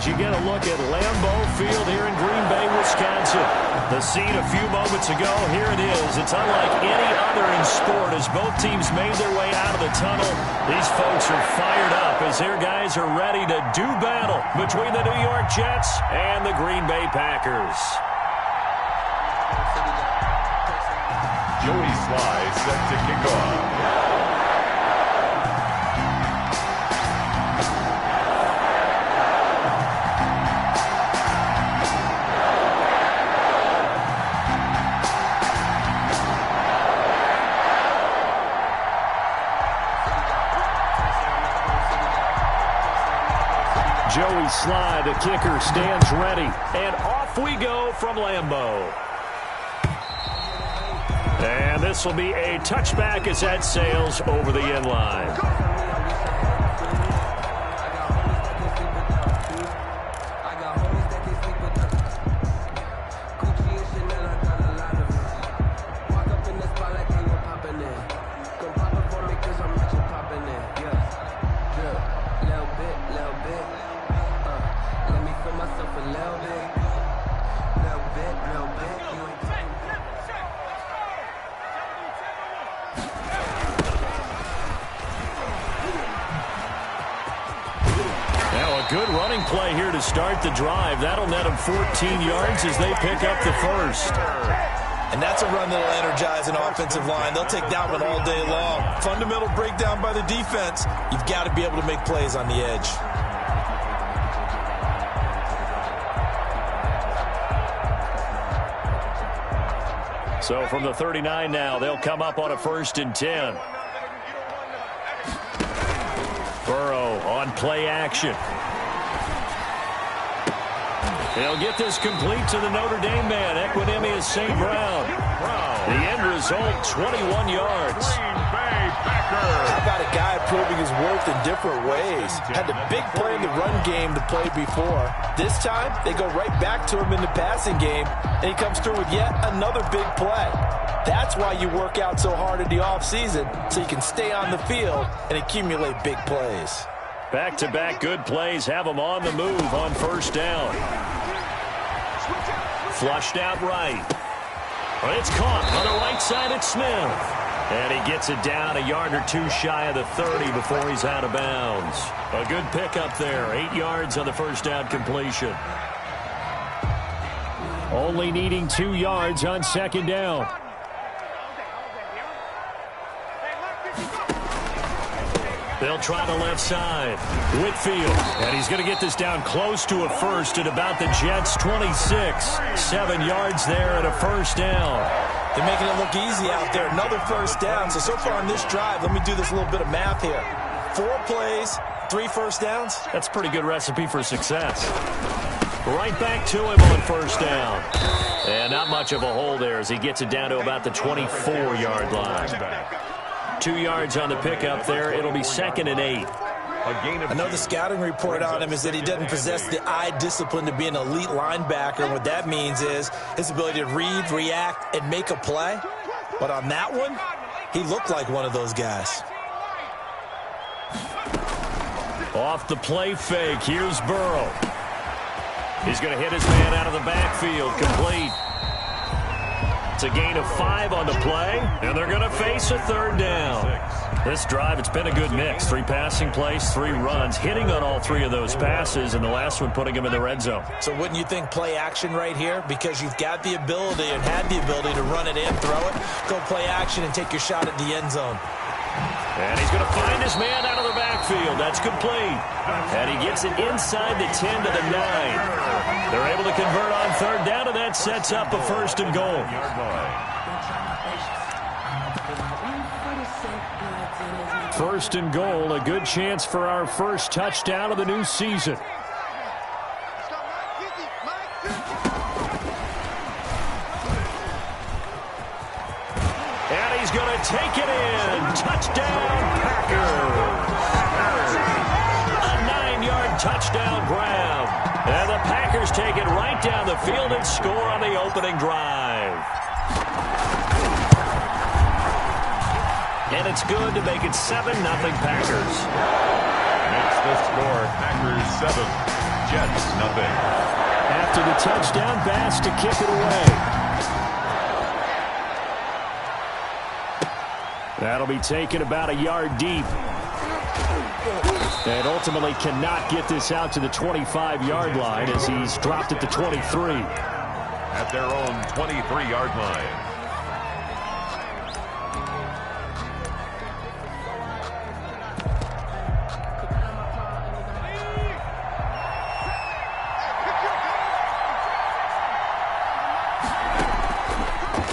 as you get a look at Lambeau Field here in Green Bay, Wisconsin. The scene a few moments ago, here it is. It's unlike any other in sport as both teams made their way out of the tunnel. These folks are fired up as their guys are ready to do battle between the New York Jets and the Green Bay Packers. Joey Sly set to kick off. Joey Sly, the kicker, stands ready. And off we go from Lambeau. And this will be a touchback as that sails over the end line. Good running play here to start the drive. That'll net them 14 yards as they pick up the first. And that's a run that'll energize an offensive line. They'll take that one all day long. Fundamental breakdown by the defense. You've got to be able to make plays on the edge. So from the 39 now, they'll come up on a 1st and 10. Burrow on play action. They'll get this complete to the Notre Dame man, Equinemius St. Brown. The end result, 21 yards. How about a guy proving his worth in different ways? Had the big play in the run game to play before. This time, they go right back to him in the passing game, and he comes through with yet another big play. That's why you work out so hard in the offseason, so you can stay on the field and accumulate big plays. Back-to-back good plays have them on the move on 1st down. Flushed out right. It's caught on the right side at Smith. And he gets it down a yard or two shy of the 30 before he's out of bounds. A good pickup there. 8 yards on the 1st down completion. Only needing 2 yards on 2nd down. They'll try the left side. Whitfield. And he's going to get this down close to a first at about the Jets' 26. 7 yards there and a 1st down. They're making it look easy out there. Another 1st down. So far on this drive, let me do this little bit of math here. 4 plays, 3 1st downs. That's a pretty good recipe for success. Right back to him on 1st down. And not much of a hole there as he gets it down to about the 24-yard line. 2 yards on the pickup there. It'll be 2nd and 8. I know the scouting report on him is that he doesn't possess the eye discipline to be an elite linebacker. And what that means is his ability to read, react, and make a play. But on that one, he looked like one of those guys. Off the play fake, here's Burrow. He's going to hit his man out of the backfield, complete. It's a gain of 5 on the play, and they're going to face a 3rd down. This drive, it's been a good mix. 3 passing plays, 3 runs, hitting on all 3 of those passes, and the last one putting him in the red zone. So wouldn't you think play action right here? Because you've got the ability and had the ability to run it in, throw it, go play action, and take your shot at the end zone. And he's going to find his man out of the backfield. That's complete. And he gets it inside the 10 to the 9. They're able to convert on 3rd down, and that sets up a 1st and goal. First and goal, a good chance for our first touchdown of the new season. And he's going to take it in. Touchdown, Packers. A 9-yard touchdown grab. And the Packers take it right down the field and score on the opening drive. And it's good to make it 7-0 Packers. Makes the score Packers 7, Jets, 0. After the touchdown, Bass to kick it away. That'll be taken about a yard deep. And ultimately cannot get this out to the 25-yard line as he's dropped at the 23. At their own 23-yard line.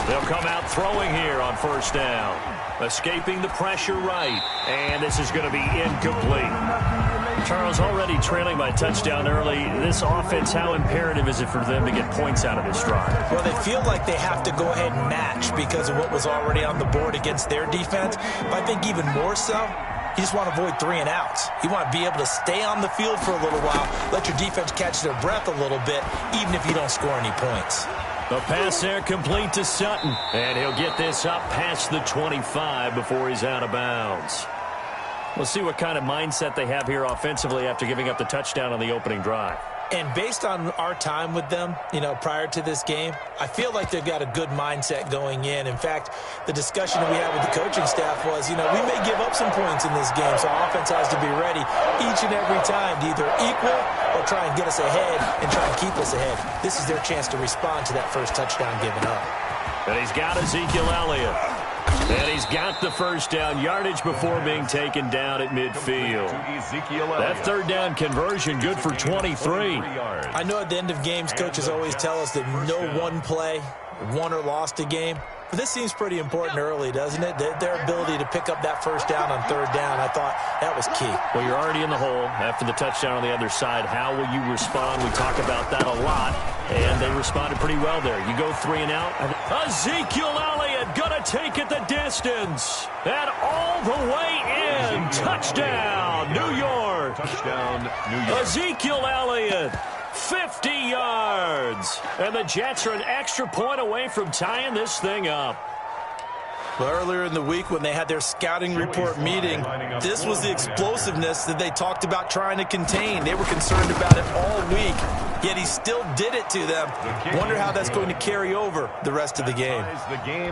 They'll come out throwing here on first down. Escaping the pressure right. And this is going to be incomplete. Charles, already trailing by touchdown early. This offense, how imperative is it for them to get points out of this drive? Well, they feel like they have to go ahead and match because of what was already on the board against their defense. But I think even more so, you just want to avoid 3 and outs. You want to be able to stay on the field for a little while, let your defense catch their breath a little bit, even if you don't score any points. The pass there complete to Sutton. And he'll get this up past the 25 before he's out of bounds. We'll see what kind of mindset they have here offensively after giving up the touchdown on the opening drive. And based on our time with them, prior to this game, I feel like they've got a good mindset going in. In fact, the discussion that we had with the coaching staff was, we may give up some points in this game, so our offense has to be ready each and every time to either equal or try and get us ahead and try and keep us ahead. This is their chance to respond to that first touchdown given up. And he's got Ezekiel Elliott. And he's got the first down yardage before being taken down at midfield. That third down conversion good for 23. I know at the end of games, coaches always tell us that no one play won or lost a game. But this seems pretty important early, doesn't it? Their ability to pick up that first down on third down, I thought that was key. Well, you're already in the hole after the touchdown on the other side. How will you respond? We talk about that a lot, and they responded pretty well there. You go 3 and out. Ezekiel Elliott gonna take it the distance. And all the way in. Touchdown, New York. Touchdown, New York. Ezekiel Elliott. 50 yards. And the Jets are an extra point away from tying this thing up. Well, earlier in the week when they had their scouting report meeting, this was the explosiveness that they talked about trying to contain. They were concerned about it all week, yet he still did it to them. Wonder how that's going to carry over the rest of the game.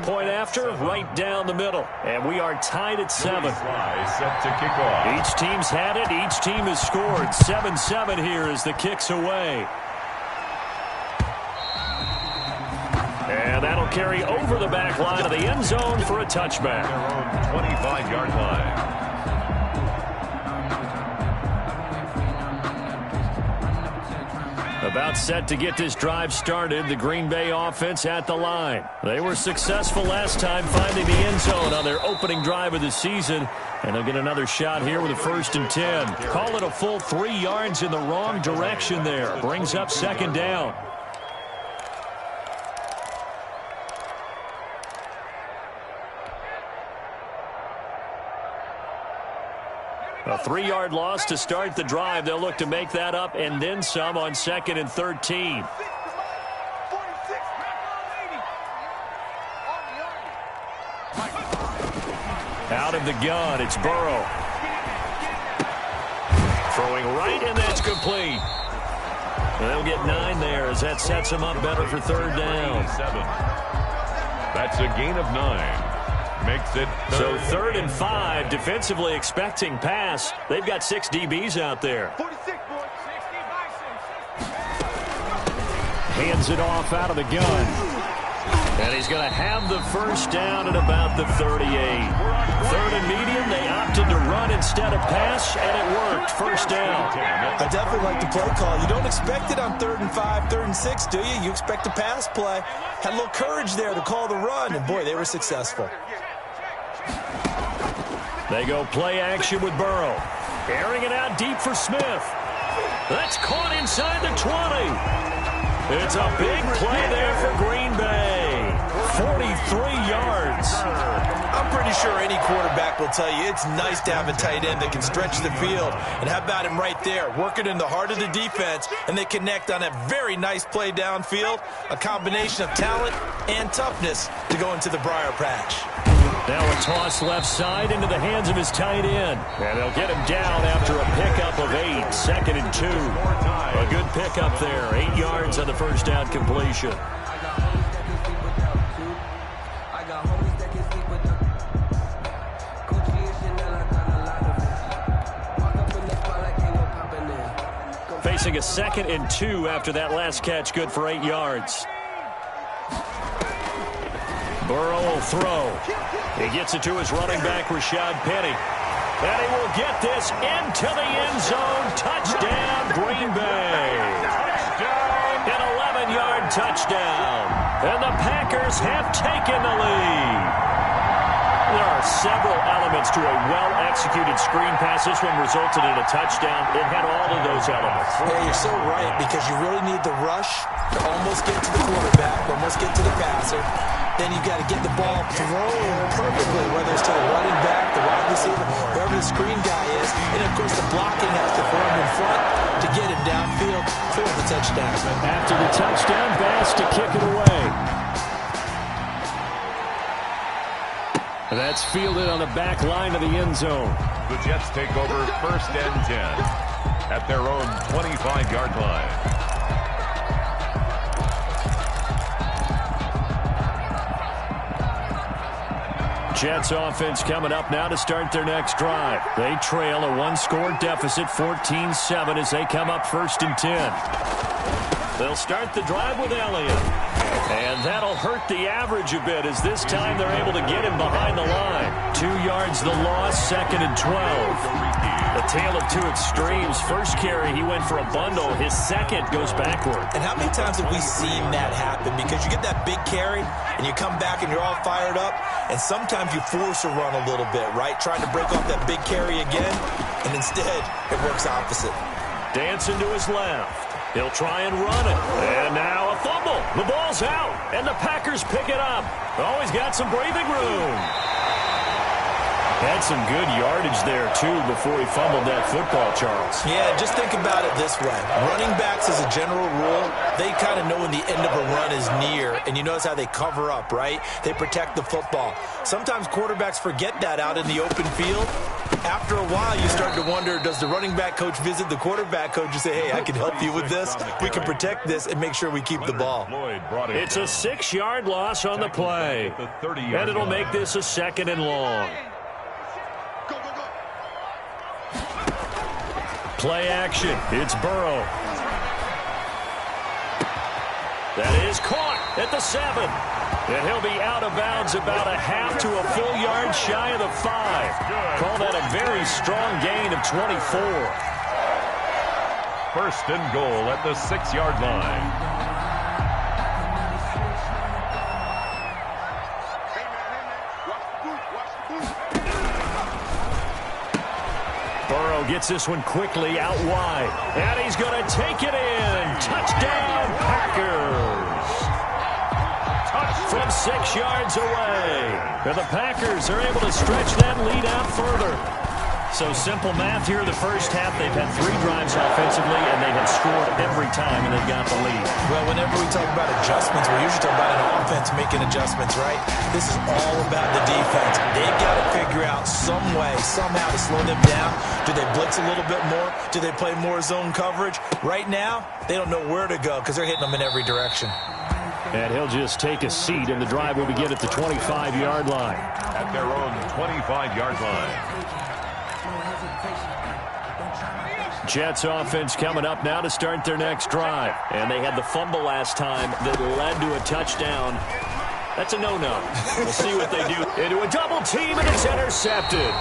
Point after, right down the middle. And we are tied at 7. Set to kick off. Each team's had it. Each team has scored. 7-7 here as the kick's away. And that'll carry over the back line of the end zone for a touchback. Their own 25-yard line. About set to get this drive started, the Green Bay offense at the line. They were successful last time finding the end zone on their opening drive of the season, and they'll get another shot here with a 1st and 10. Call it a full 3 yards in the wrong direction there. Brings up 2nd down. A 3-yard loss to start the drive. They'll look to make that up and then some on 2nd and 13. Out of the gun, it's Burrow. Throwing right, and that's complete. They'll get 9 there as that sets them up better for 3rd down. That's a gain of 9. Makes it so 3rd and 5, defensively expecting pass. They've got 6 DBs out there. Hands it off out of the gun. And he's going to have the first down at about the 38. 3rd and medium, they opted to run instead of pass, and it worked. First down. I definitely like the play call. You don't expect it on 3rd and 5, 3rd and 6, do you? You expect a pass play. Had a little courage there to call the run, and boy, they were successful. They go play action with Burrow. Airing it out deep for Smith. That's caught inside the 20. It's a big play there for Green Bay. 43 yards. I'm pretty sure any quarterback will tell you it's nice to have a tight end that can stretch the field. And how about him right there, working in the heart of the defense, and they connect on a very nice play downfield, a combination of talent and toughness to go into the briar patch. Now a toss left side into the hands of his tight end. And they'll get him down after a pickup of 8, 2nd and 2. A good pickup there, 8 yards on the first down completion. Facing a 2nd and 2 after that last catch, good for 8 yards. Burrow will throw. He gets it to his running back, Rashad Penny. And he will get this into the end zone. Touchdown, Green Bay. An 11-yard touchdown. And the Packers have taken the lead. There are several elements to a well-executed screen pass. This one resulted in a touchdown. It had all of those elements. Yeah, you're so right, because you really need the rush to almost get to the quarterback, almost get to the passer. Then you've got to get the ball thrown perfectly, whether it's to the running back, the wide receiver, wherever the screen guy is. And, of course, the blocking has to form in front to get him downfield for the touchdown. After the touchdown, Bass to kick it away. That's fielded on the back line of the end zone. The Jets take over 1st and 10 at their own 25-yard line. Jets offense coming up now to start their next drive. They trail a 1-score deficit, 14-7, as they come up 1st and 10. They'll start the drive with Elliott. And that'll hurt the average a bit, as this time they're able to get him behind the line. 2 yards the loss, 2nd and 12. A tale of two extremes. First carry, he went for a bundle. His second goes backward. And how many times have we seen that happen? Because you get that big carry, and you come back and you're all fired up, and sometimes you force a run a little bit, right? Trying to break off that big carry again, and instead it works opposite. Dancing to his left. He'll try and run it. And now a fumble. The ball's out. And the Packers pick it up. Oh, he's got some breathing room. Had some good yardage there, too, before he fumbled that football, Charles. Yeah, just think about it this way. Running backs, as a general rule, they kind of know when the end of a run is near, and you notice how they cover up, right? They protect the football. Sometimes quarterbacks forget that out in the open field. After a while, you start to wonder, does the running back coach visit the quarterback coach and say, hey, I can help you with this. We can protect this and make sure we keep the ball. It's a 6-yard loss on the play. And it'll make this a 2nd and long. Play action. It's Burrow. That is caught at the 7. And he'll be out of bounds about a half to a full yard shy of the 5. Call that a very strong gain of 24. 1st and goal at the 6-yard line. Burrow gets this one quickly out wide. And he's going to take it in. Touchdown, Packers. From 6 yards away. And the Packers are able to stretch that lead out further. So simple math here in the first half. They've had 3 drives offensively, and they have scored every time, and they've got the lead. Well, whenever we talk about adjustments, we're usually talking about an offense making adjustments, right? This is all about the defense. They've got to figure out some way, somehow to slow them down. Do they blitz a little bit more? Do they play more zone coverage? Right now, they don't know where to go because they're hitting them in every direction. And he'll just take a seat, and the drive will begin at the 25-yard line. At their own 25-yard line. Jets offense coming up now to start their next drive. And they had the fumble last time that led to a touchdown. That's a no-no. We'll see what they do. Into a double team, and it's intercepted.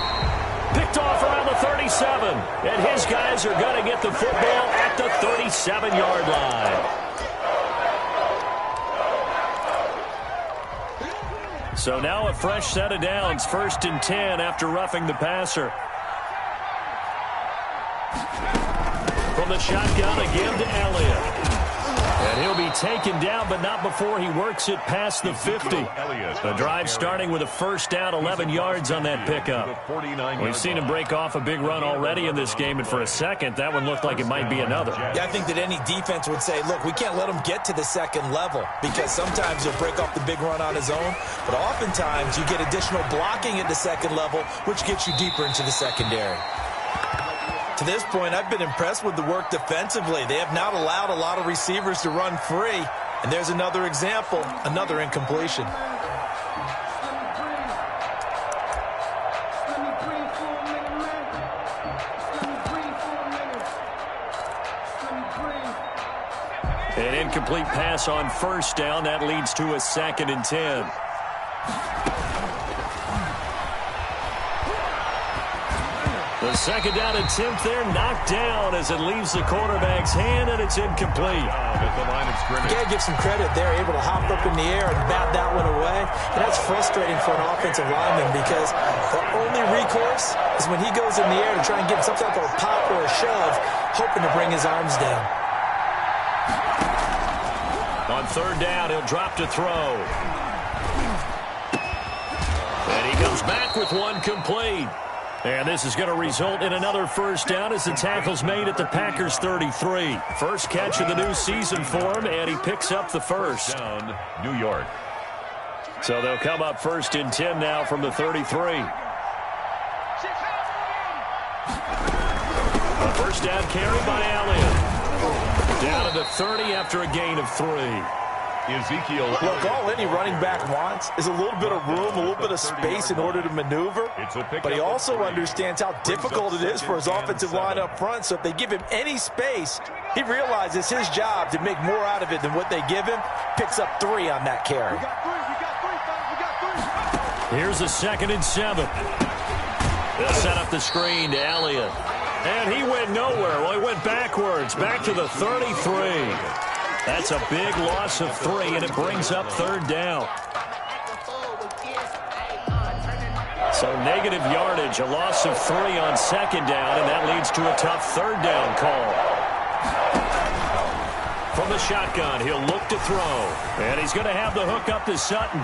Picked off around the 37. And his guys are going to get the football at the 37-yard line. So now a fresh set of downs, 1st and 10 after roughing the passer. From the shotgun again to Elliott. And he'll be taken down, but not before he works it past the 50. The drive starting with a first down, 11 yards on that pickup. We've seen him break off a big run already in this game, and for a second, that one looked like it might be another. Yeah, I think that any defense would say, look, we can't let him get to the second level, because sometimes he'll break off the big run on his own, but oftentimes you get additional blocking at the second level, which gets you deeper into the secondary. To this point, I've been impressed with the work defensively. They have not allowed a lot of receivers to run free. And there's another example, another incompletion. An incomplete pass on first down. That leads to a 2nd and 10. The second down attempt there knocked down as it leaves the quarterback's hand, and it's incomplete. At the line of scrimmage. You got to give some credit. They're able to hop up in the air and bat that one away. And that's frustrating for an offensive lineman because the only recourse is when he goes in the air to try and get some type of a pop or a shove, hoping to bring his arms down. On third down, he'll drop to throw. And he comes back with one complete. And this is going to result in another first down as the tackle's made at the Packers' 33. First catch of the new season for him, and he picks up the first. Down, New York. So they'll come up 1st and 10 now from the 33. A first down carry by Elliott. Down to the 30 after a gain of 3. Ezekiel. Look, all any running back wants is a little bit of room, a little bit of space in order to maneuver. But he also understands how difficult it is for his offensive line up front. So if they give him any space, he realizes his job to make more out of it than what they give him. Picks up 3 on that carry. Here's a 2nd and 7. They'll set up the screen to Elliott. And he went nowhere. Well, he went backwards, back to the 33. That's a big loss of 3, and it brings up third down. So negative yardage, a loss of 3 on second down, and that leads to a tough third down call. From the shotgun, he'll look to throw. And he's going to have the hook up to Sutton.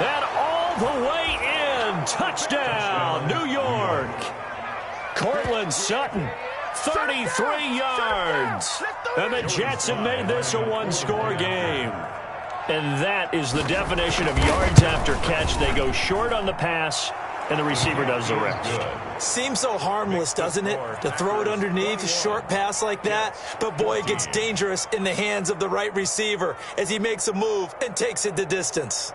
And all the way in. Touchdown, New York. Cortland Sutton. 33 yards. And the Jets have made this a one-score game. And that is the definition of yards after catch. They go short on the pass, and the receiver does the rest. Seems so harmless, doesn't it? To throw it underneath, a short pass like that. But, boy, it gets dangerous in the hands of the right receiver as he makes a move and takes it the distance.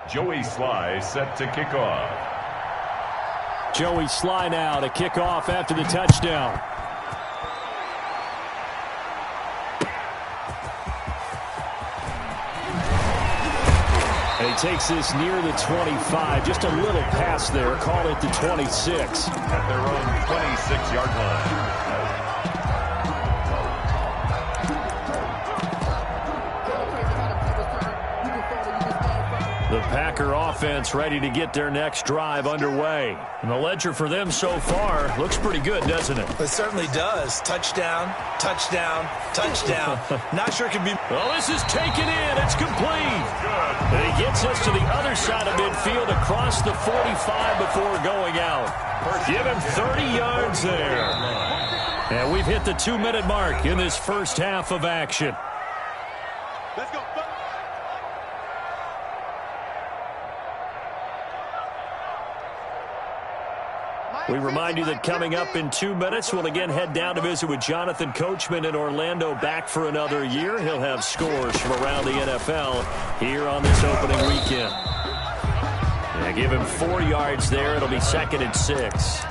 Joey Sly set to kick off. Joey Sly now to kick off after the touchdown. And he takes this near the 25. Just a little pass there. Call it the 26. At their own 26-yard line. The Packer offense ready to get their next drive underway. And the ledger for them so far looks pretty good, doesn't it? It certainly does. Touchdown, touchdown, touchdown. Not sure it can be. Well, this is taken in. It's complete. And he gets us to the other side of midfield across the 45 before going out. Give him 30 yards there. And we've hit the 2-minute mark in this first half of action. Let's go. We remind you that coming up in 2 minutes, we'll again head down to visit with Jonathan Coachman in Orlando, back for another year. He'll have scores from around the NFL here on this opening weekend. Yeah, give him 4 yards there. It'll be 2nd and 6.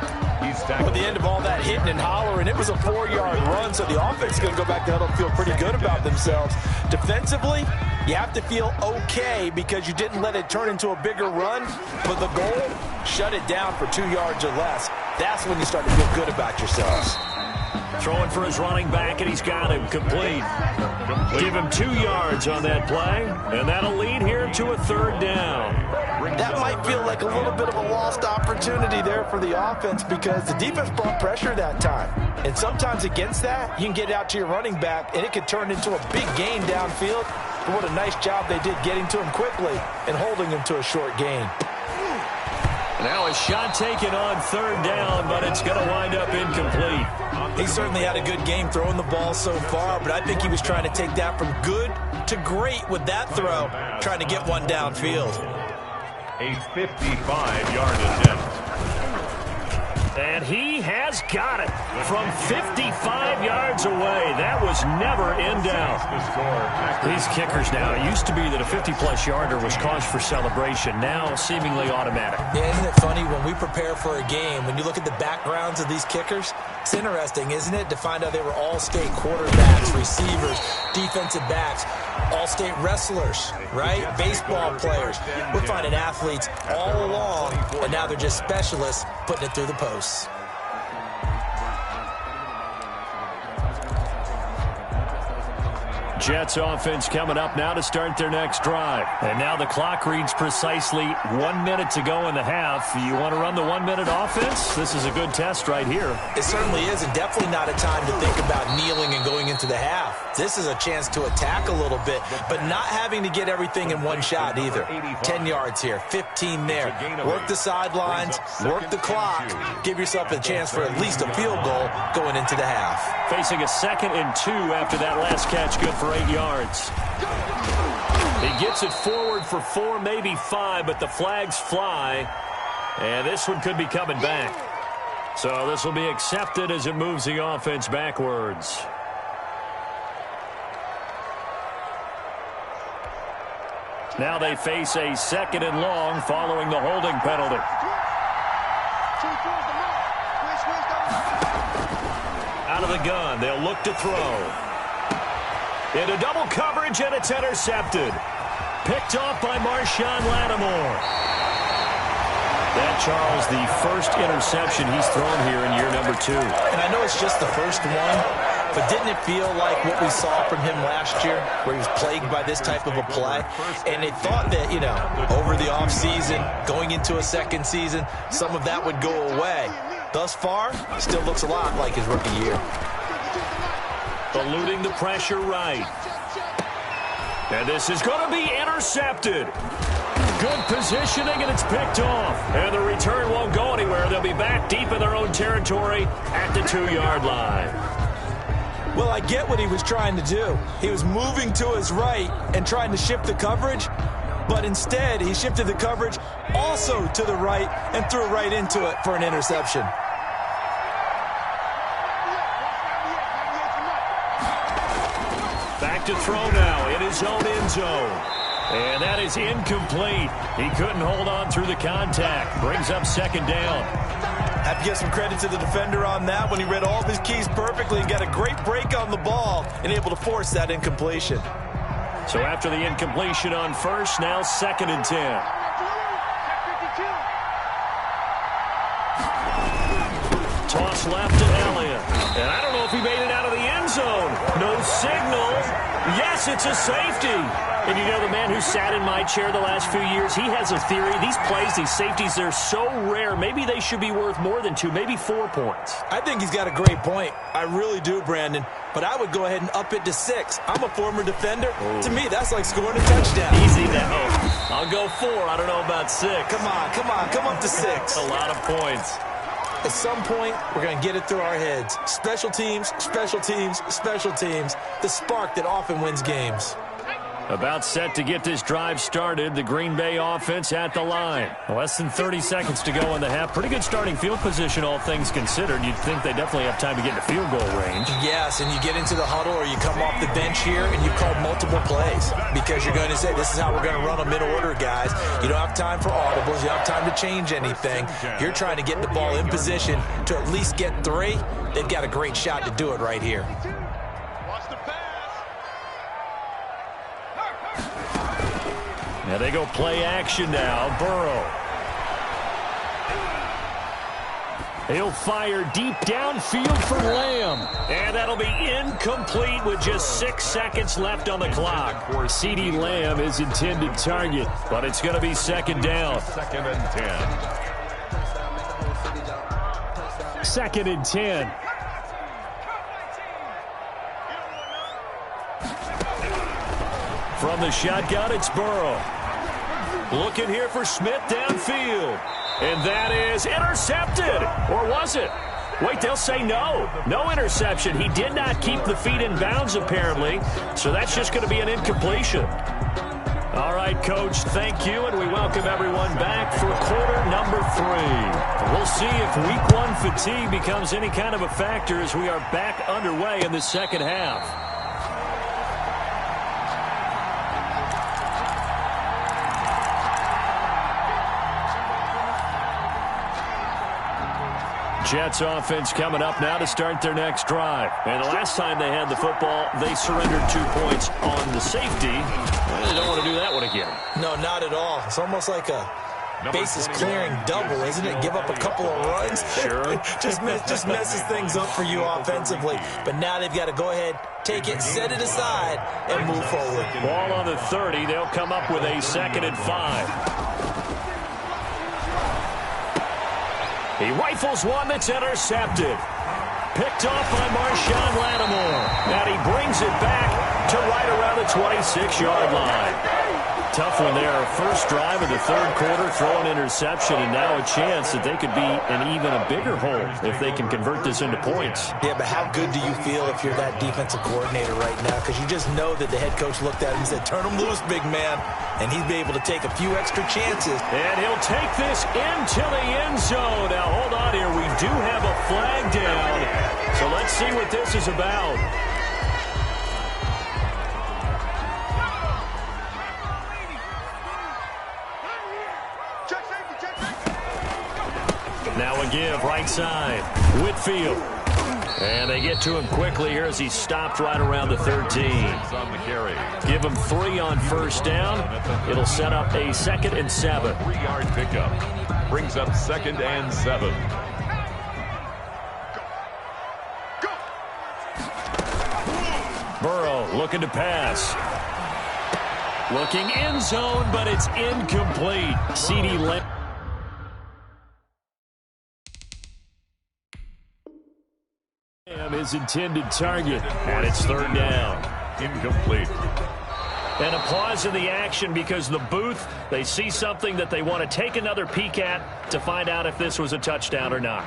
At the end of all that hitting and hollering, it was a 4-yard run, so the offense is going to go back to huddle and feel pretty good about themselves. Defensively, you have to feel okay because you didn't let it turn into a bigger run, but the goal, shut it down for 2 yards or less. That's when you start to feel good about yourselves. Throwing for his running back, and he's got him complete. Give him 2 yards on that play, and that'll lead here to a 3rd down. That might feel like a little bit of a lost opportunity there for the offense because the defense brought pressure that time. And sometimes against that, you can get out to your running back, and it could turn into a big gain downfield. But what a nice job they did getting to him quickly and holding him to a short gain. Now a shot taken on 3rd down, but it's going to wind up incomplete. He certainly had a good game throwing the ball so far, but I think he was trying to take that from good to great with that throw, trying to get one downfield. A 55-yard attempt. And he has got it from 55 yards away. That was never in doubt. These kickers now, it used to be that a 50-plus yarder was cause for celebration. Now seemingly automatic. Yeah, isn't it funny when we prepare for a game, when you look at the backgrounds of these kickers, it's interesting, isn't it, to find out they were all-state quarterbacks, receivers, defensive backs, all-state wrestlers, right? Baseball players. We're finding athletes all along, and now they're just specialists putting it through the posts. Jets offense coming up now to start their next drive. And now the clock reads precisely 1 minute to go in the half. You want to run the 1 minute offense? This is a good test right here. It certainly is, and definitely not a time to think about kneeling and going into the half. This is a chance to attack a little bit, but not having to get everything in one shot either. 10 yards here, 15 there. Work the sidelines, work the clock. Give yourself a chance for at least a field goal going into the half. Facing a 2nd and 2 after that last catch, good for 8 yards. He gets it forward for 4, maybe 5, but the flags fly. And this one could be coming back. So this will be accepted as it moves the offense backwards. Now they face a 2nd and long following the holding penalty. Out of the gun, they'll look to throw. Into double coverage, and it's intercepted. Picked off by Marshawn Lattimore. That, Charles, the first interception he's thrown here in year number 2. And I know it's just the first one, but didn't it feel like what we saw from him last year, where he was plagued by this type of a play? And they thought that, you know, over the offseason, going into a second season, some of that would go away. Thus far, still looks a lot like his rookie year. Eluding the pressure right. And this is going to be intercepted. Good positioning, and it's picked off. And the return won't go anywhere. They'll be back deep in their own territory at the 2-yard line. Well, I get what he was trying to do. He was moving to his right and trying to shift the coverage, but instead he shifted the coverage also to the right and threw right into it for an interception. Back to throw now in his own end zone. And that is incomplete. He couldn't hold on through the contact. Brings up 2nd down. Have to give some credit to the defender on that when he read all of his keys perfectly and got a great break on the ball and able to force that incompletion. So after the incompletion on first, now 2nd and 10. Toss left to Elliott. And I don't know if he made it out of the end zone. No signal. Yes, it's a safety. And you know, the man who sat in my chair the last few years, he has a theory. These plays, these safeties, they're so rare. Maybe they should be worth more than 2, maybe 4 points. I think he's got a great point. I really do, Brandon. But I would go ahead and up it to 6. I'm a former defender. To me, that's like scoring a touchdown. Easy now. I'll go 4. I don't know about 6. Come on. Come up to 6. A lot of points. At some point, we're going to get it through our heads. Special teams, special teams, special teams. The spark that often wins games. About set to get this drive started. The Green Bay offense at the line. Less than 30 seconds to go in the half. Pretty good starting field position, all things considered. You'd think they definitely have time to get into field goal range. Yes, and you get into the huddle or you come off the bench here and you call multiple plays because you're going to say, this is how we're going to run them in order, guys. You don't have time for audibles. You don't have time to change anything. You're trying to get the ball in position to at least get 3. They've got a great shot to do it right here. Now they go play action now. Burrow. He'll fire deep downfield for Lamb. And that'll be incomplete with just 6 seconds left on the clock. CeeDee Lamb is intended target, but it's going to be second down. Second and 10. Second and 10. From the shotgun, it's Burrow. Looking here for Smith downfield. And that is intercepted. Or was it? Wait, they'll say no. No interception. He did not keep the feet in bounds, apparently. So that's just going to be an incompletion. All right, Coach, thank you, and we welcome everyone back for quarter number 3. We'll see if Week 1 fatigue becomes any kind of a factor as we are back underway in the second half. Jets offense coming up now to start their next drive. And the last time they had the football, they surrendered 2 points on the safety. Well, they don't want to do that one again. No, not at all. It's almost like a bases clearing double, isn't it? Give up a couple of runs. Sure. just messes things up for you offensively. But now they've got to go ahead, take it, set it aside, and move forward. Ball on the 30. They'll come up with a 2nd and 5. He rifles one that's intercepted. Picked off by Marshawn Lattimore. And he brings it back to right around the 26-yard line. Tough one there. First drive of the third quarter, throw an interception, and now a chance that they could be in even a bigger hole if they can convert this into points. Yeah, but how good do you feel if you're that defensive coordinator right now? Because you just know that the head coach looked at him and said, turn him loose, big man. And he'd be able to take a few extra chances. And he'll take this into the end zone. Now, hold on here. We do have a flag down. So let's see what this is about. Now a give, right side. Whitfield. And they get to him quickly here as he stopped right around the 13. On the carry. Give him 3 on first down. It'll set up a 2nd and 7. 3-yard pickup. Brings up 2nd and 7. Burrow looking to pass. Looking end zone, but it's incomplete. CeeDee Lamb. His intended target, and it's 3rd down. Incomplete. And a pause in the action because the booth, they see something that they want to take another peek at to find out if this was a touchdown or not.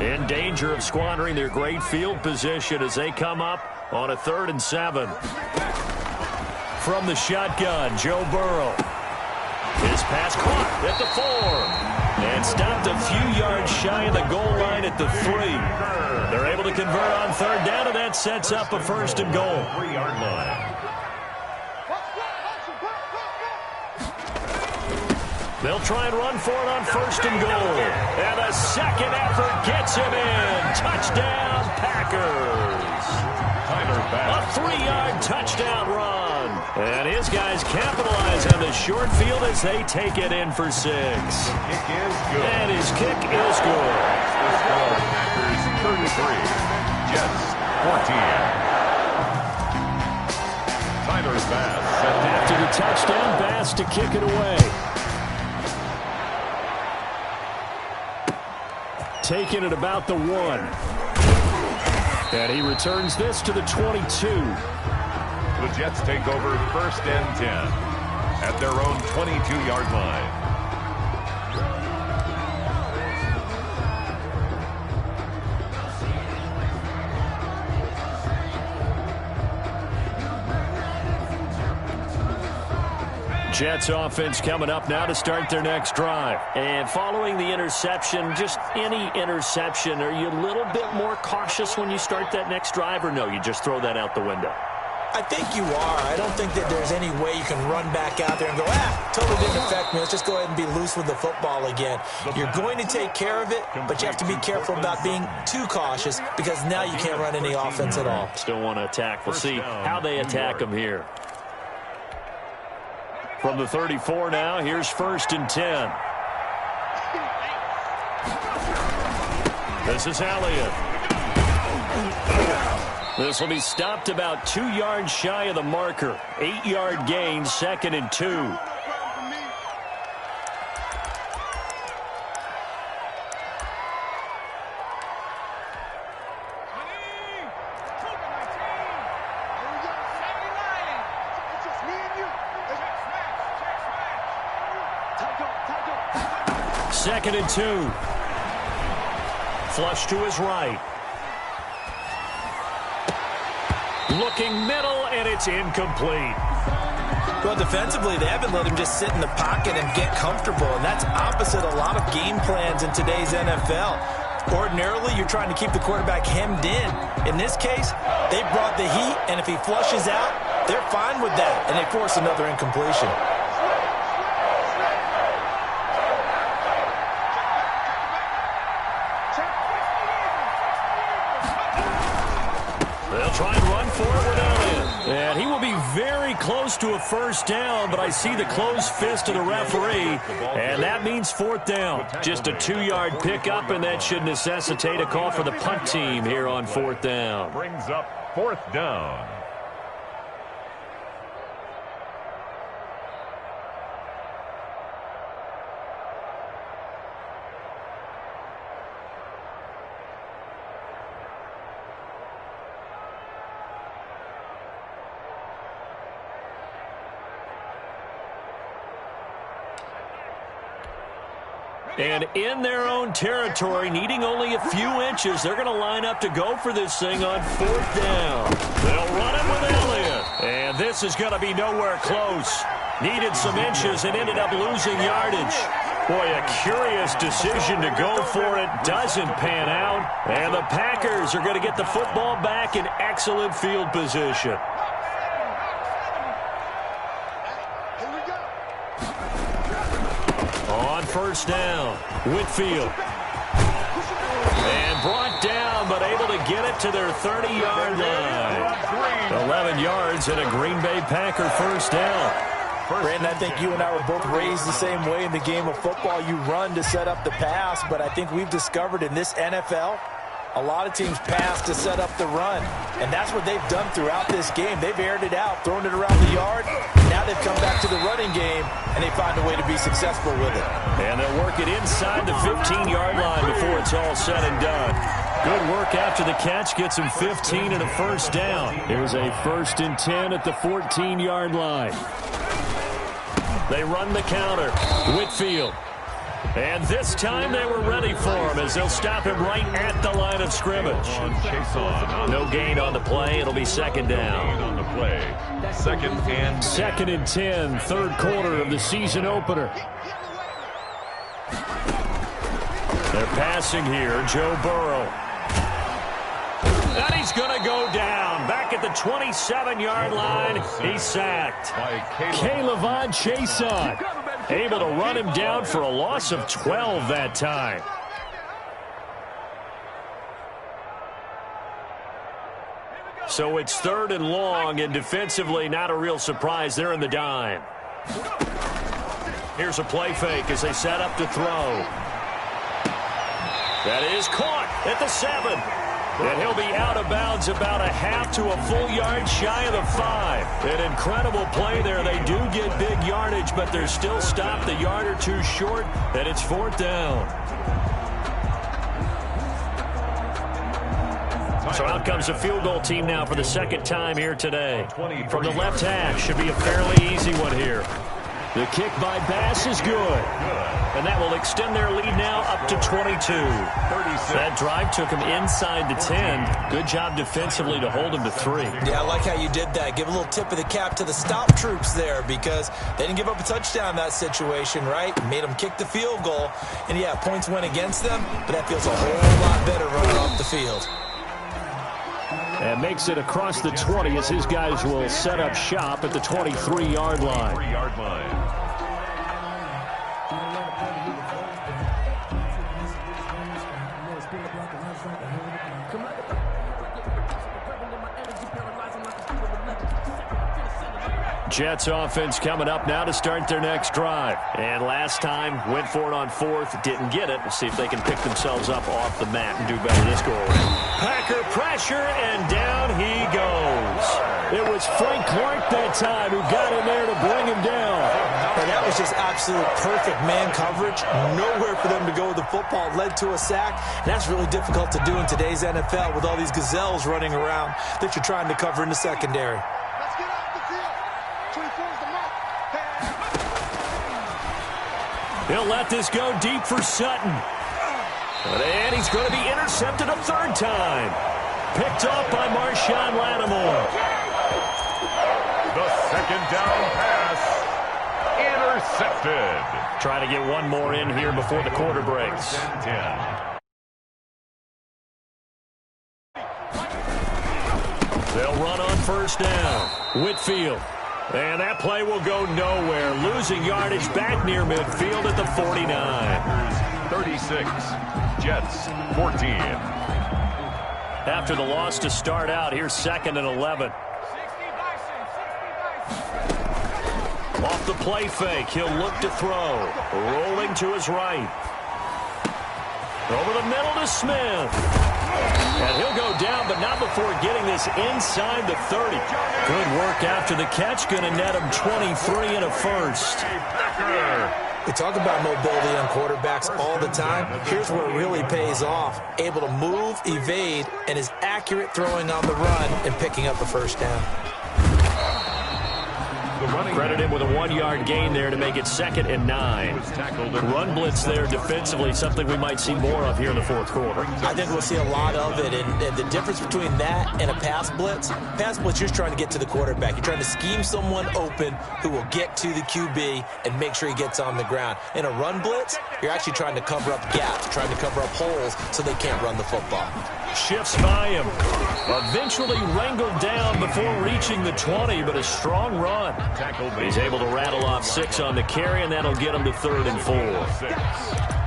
In danger of squandering their great field position as they come up on a 3rd and 7. From the shotgun, Joe Burrow. His pass caught at the 4. And stopped a few yards shy of the goal line at the 3. They're able to convert on 3rd down, and that sets up a 1st and goal. 3-yard line. They'll try and run for it on 1st and goal. And a second effort gets him in. Touchdown, Packers. A 3-yard touchdown run. And his guys capitalize on the short field as they take it in for 6. Kick is good. And his kick is good. The score, Packers 33, Jets 14. Tyler's Bass. After the touchdown, Bass to kick it away. Taking it about the 1. And he returns this to the 22. The Jets take over 1st and 10 at their own 22-yard line. Jets offense coming up now to start their next drive. And following the interception, just any interception, are you a little bit more cautious when you start that next drive, or no, you just throw that out the window? I think you are. I don't think that there's any way you can run back out there and go, totally didn't affect me. Let's just go ahead and be loose with the football again. You're going to take care of it, but you have to be careful about being too cautious because now you can't run any offense at all. Still want to attack. We'll see how they attack them here. From the 34 now, here's 1st and 10. This is Elliott. This will be stopped about 2 yards shy of the marker. 8-yard gain, 2nd and 2. Second and 2. Flush to his right. Looking middle, and it's incomplete. Well, defensively, they haven't let him just sit in the pocket and get comfortable, and that's opposite a lot of game plans in today's NFL. Ordinarily, you're trying to keep the quarterback hemmed in. In this case, they brought the heat, and if he flushes out, they're fine with that, and they force another incompletion. Try and run for it with Elliott. And he will be very close to a 1st down, but I see the closed fist of the referee, and that means 4th down. Just a 2-yard pickup, and that should necessitate a call for the punt team here on 4th down. Brings up 4th down. And in their own territory, needing only a few inches, they're going to line up to go for this thing on 4th down. They'll run it with Elliott. And this is going to be nowhere close. Needed some inches and ended up losing yardage. Boy, a curious decision to go for it. Doesn't pan out. And the Packers are going to get the football back in excellent field position. On 1st down, Whitfield. And brought down, but able to get it to their 30-yard line. 11 yards and a Green Bay Packer 1st down. Brandon, I think you and I were both raised the same way in the game of football. You run to set up the pass, but I think we've discovered in this NFL, a lot of teams pass to set up the run. And that's what they've done throughout this game. They've aired it out, thrown it around the yard. Now they've come back to the running game, and they find a way to be successful with it. And they'll work it inside the 15-yard line before it's all said and done. Good work after the catch. Gets him 15 and a 1st down. Here's a 1st and 10 at the 14-yard line. They run the counter. Whitfield. And this time they were ready for him as they'll stop him right at the line of scrimmage. No gain on the play. It'll be 2nd down. On the play. 2nd and 2nd and 10, 3rd quarter of the season opener. They're passing here. Joe Burrow. And he's going to go down. Back at the 27-yard line. He's sacked. K'Lavon Chaisson able to run him down for a loss of 12 that time. So it's 3rd and long, and defensively not a real surprise. They're in the dime. Here's a play fake as they set up to throw. That is caught at the 7. And he'll be out of bounds about a half to a full yard shy of the 5. An incredible play there. They do get big yardage, but they're still stopped a yard or two short, and it's 4th down. So out comes a field goal team now for the 2nd time here today. From the left hash, should be a fairly easy one here. The kick by Bass is good. And that will extend their lead now up to 22. That drive took him inside the 10. Good job defensively to hold him to 3. Yeah, I like how you did that. Give a little tip of the cap to the stop troops there because they didn't give up a touchdown in that situation, right? Made them kick the field goal. And, yeah, points went against them, but that feels a whole lot better running off the field. And makes it across the 20 as his guys will set up shop at the 23-yard line. Jets offense coming up now to start their next drive. And last time, went for it on fourth, didn't get it. We'll see if they can pick themselves up off the mat and do better this go around. Packer pressure, and down he goes. It was Frank Clark that time who got in there to bring him down. And that was just absolute perfect man coverage. Nowhere for them to go with the football. Led to a sack. And that's really difficult to do in today's NFL with all these gazelles running around that you're trying to cover in the secondary. Let's get off the field. 24 is the mark. He'll let this go deep for Sutton. And he's going to be intercepted a third time. Picked off by Marshawn Lattimore. The second down pass. Intercepted. Try to get one more in here before the quarter breaks. 10. They'll run on first down. Whitfield. And that play will go nowhere. Losing yardage back near midfield at the 49. 36. Jets 14. After the loss to start out, here's 2nd and 11. Off the play fake, he'll look to throw. Rolling to his right. Over the middle to Smith. And he'll go down, but not before getting this inside the 30. Good work after the catch. Going to net him 23 and a first. We talk about mobility on quarterbacks all the time. Here's where it really pays off. Able to move, evade, and is accurate throwing on the run and picking up a first down. Credit him with a 1-yard gain there to make it 2nd and 9. Run blitz there defensively, something we might see more of here in the fourth quarter. I think we'll see a lot of it, and the difference between that and a pass blitz, you're trying to get to the quarterback. You're trying to scheme someone open who will get to the QB and make sure he gets on the ground. In a run blitz, you're actually trying to cover up gaps, trying to cover up holes so they can't run the football. Shifts by him. Eventually wrangled down before reaching the 20, but a strong run. He's able to rattle off 6 on the carry, and that'll get him to 3rd and 4.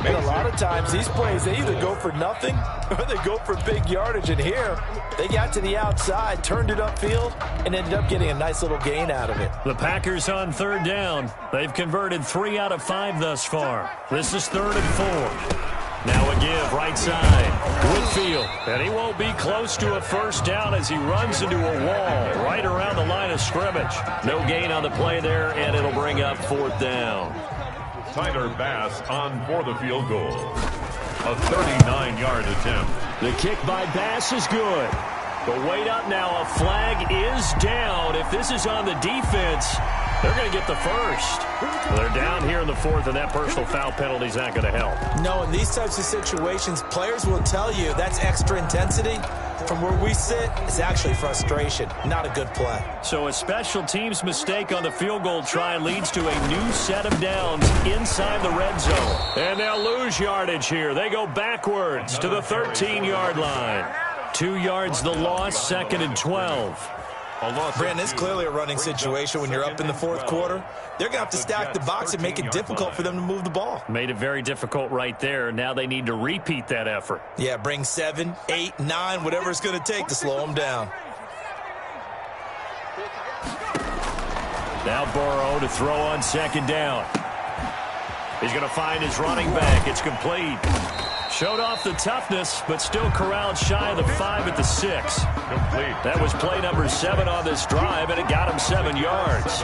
And a lot of times these plays, they either go for nothing or they go for big yardage. And here, they got to the outside, turned it upfield, and ended up getting a nice little gain out of it. The Packers on 3rd down. They've converted 3 out of 5 thus far. This is 3rd and 4. Now a give, right side. Whitfield, and he won't be close to a first down as he runs into a wall right around the line of scrimmage. No gain on the play there, and it'll bring up 4th down. Tyler Bass on for the field goal. A 39-yard attempt. The kick by Bass is good. But wait up now, a flag is down. If this is on the defense, they're going to get the first. They're down here in the 4th, and that personal foul penalty is not going to help. No, in these types of situations, players will tell you that's extra intensity. From where we sit, it's actually frustration, not a good play. So a special teams mistake on the field goal try leads to a new set of downs inside the red zone. And they'll lose yardage here. They go backwards to the 13-yard line. 2 yards the loss, 2nd and 12. Brandon, it's clearly a running situation when you're up in the 4th quarter. They're going to have to stack the box and make it difficult for them to move the ball. Made it very difficult right there. Now they need to repeat that effort. Yeah, bring 7, 8, 9, whatever it's going to take to slow them down. Now Burrow to throw on 2nd down. He's going to find his running back. It's complete. Showed off the toughness, but still corralled shy of the 5 at the 6. Complete. That was play number 7 on this drive, and it got him 7 yards.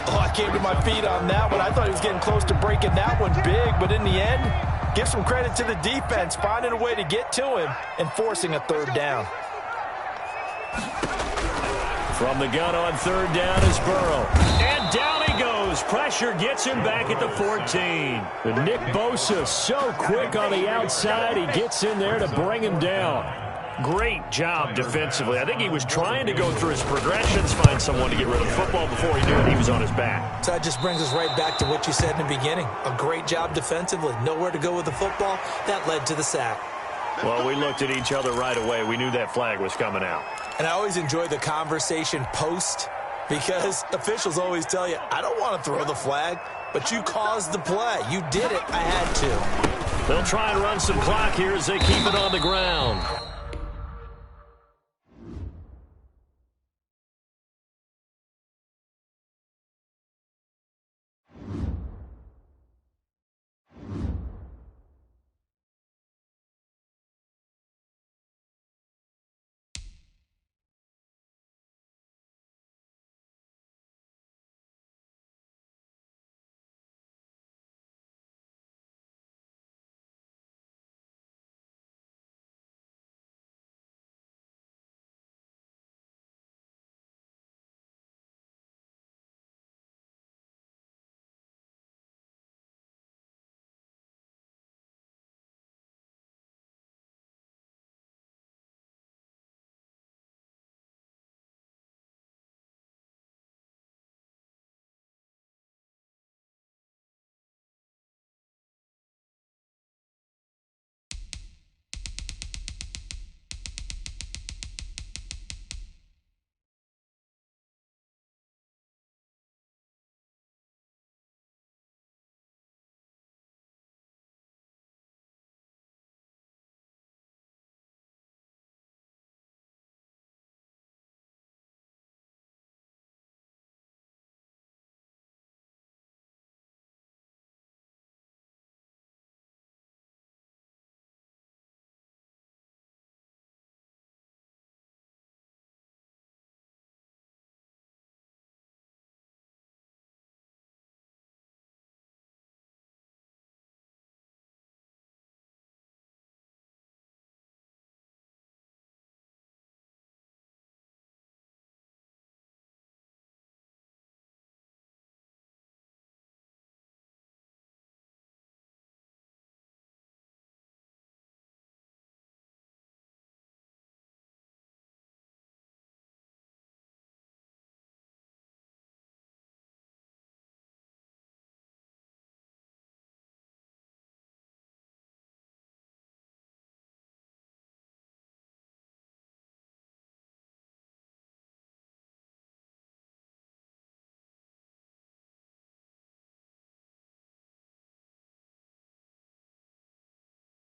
Oh, I came to my feet on that one. I thought he was getting close to breaking that one big, but in the end, give some credit to the defense, finding a way to get to him and forcing a 3rd down. From the gun on 3rd down is Burrow. And down he goes. Pressure gets him back at the 14. And Nick Bosa so quick on the outside. He gets in there to bring him down. Great job defensively. I think he was trying to go through his progressions, find someone to get rid of the football before he knew it. He was on his back. So that just brings us right back to what you said in the beginning. A great job defensively. Nowhere to go with the football. That led to the sack. Well, we looked at each other right away. We knew that flag was coming out. And I always enjoy the conversation post because officials always tell you, I don't want to throw the flag, but you caused the play. You did it. I had to. They'll try and run some clock here as they keep it on the ground.